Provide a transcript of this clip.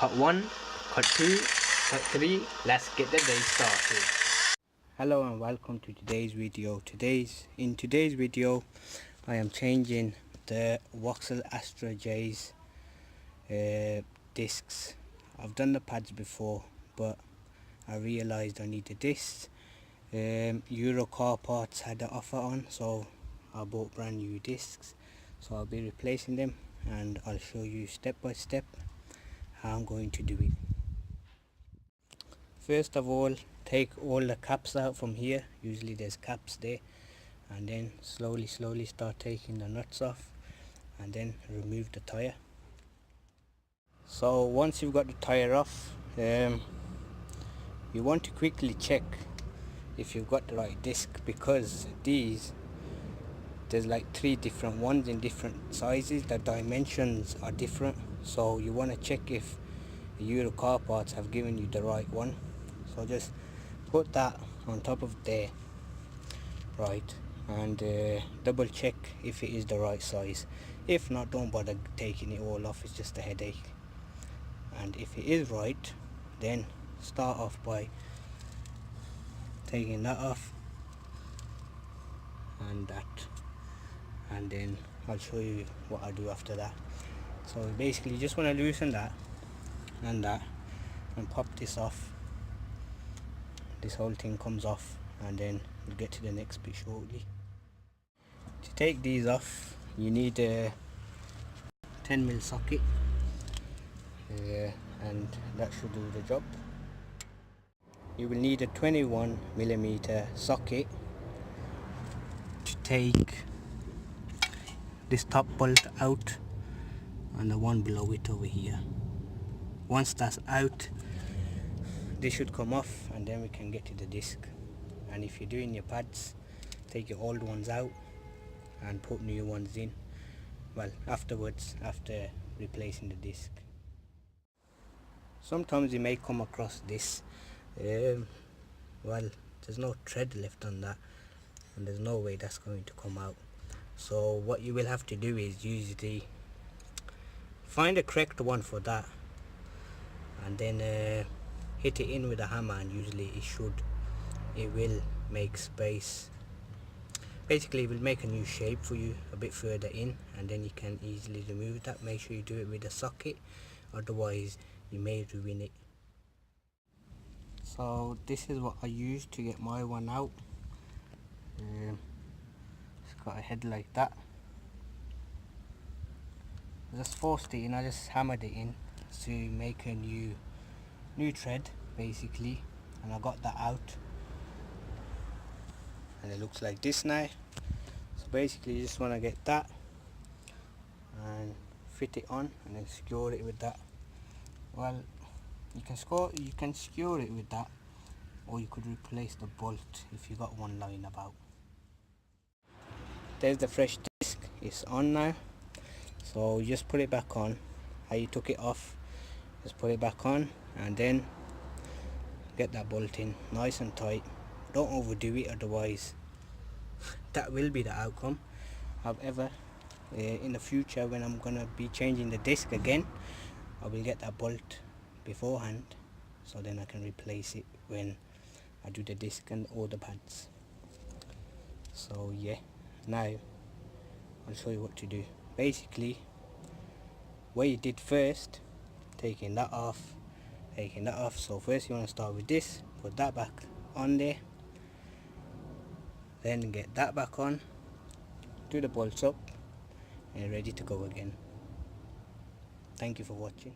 cut 1, cut 2, cut 3. Let's get the day started. Hello and welcome to today's video. In today's video I am changing the Vauxhall Astra J's discs. I've done the pads before, but I realized I needed discs. Euro Car Parts had the offer on, so I bought brand new discs. So I'll be replacing them and I'll show you step by step how I'm going to do it. First of all, take all the caps out from here. Usually there's caps there, and then slowly start taking the nuts off and then remove the tire. So once you've got the tire off, you want to quickly check if you've got the right disc, because there's like 3 different ones in different sizes. The dimensions are different, so you want to check if the Euro Car Parts have given you the right one. So just put that on top of there, right, and double check if it is the right size. If not, don't bother taking it all off, it's just a headache. And if it is right, then start off by taking that off and that, and then I'll show you what I do after that. So basically you just want to loosen that and that and pop this off. This whole thing comes off, and then we'll get to the next bit shortly. To take these off, you need a 10mm socket, and that should do the job. You will need a 21mm socket to take this top bolt out and the one below it over here. Once that's out, they should come off, and then we can get to the disc. And if you're doing your pads, take your old ones out and put new ones in, well, afterwards, after replacing the disc. Sometimes you may come across this, well, there's no thread left on that, and there's no way that's going to come out. So what you will have to do is usually find a correct one for that, and then hit it in with a hammer, and usually it will make space. Basically it will make a new shape for you a bit further in, and then you can easily remove that. Make sure you do it with a socket, otherwise you may ruin it. So this is what I use to get my one out. It's got a head like that. I just forced it in, I just hammered it in to make a new thread basically, and I got that out, and it looks like this now. So basically you just want to get that and fit it on, and then secure it with that. Well, you can secure it with that, or you could replace the bolt if you got one lying about. There's the fresh disc, it's on now. So you just put it back on how you took it off. Just put it back on, and then get that bolt in nice and tight. Don't overdo it, otherwise that will be the outcome. However, in the future, when I'm gonna be changing the disc again, I will get that bolt beforehand, so then I can replace it when I do the disc and all the pads. So yeah, now I'll show you what to do. Basically, what you did first, taking that off. So first you want to start with this, put that back on there, then get that back on, do the bolts up, and ready to go again. Thank you for watching.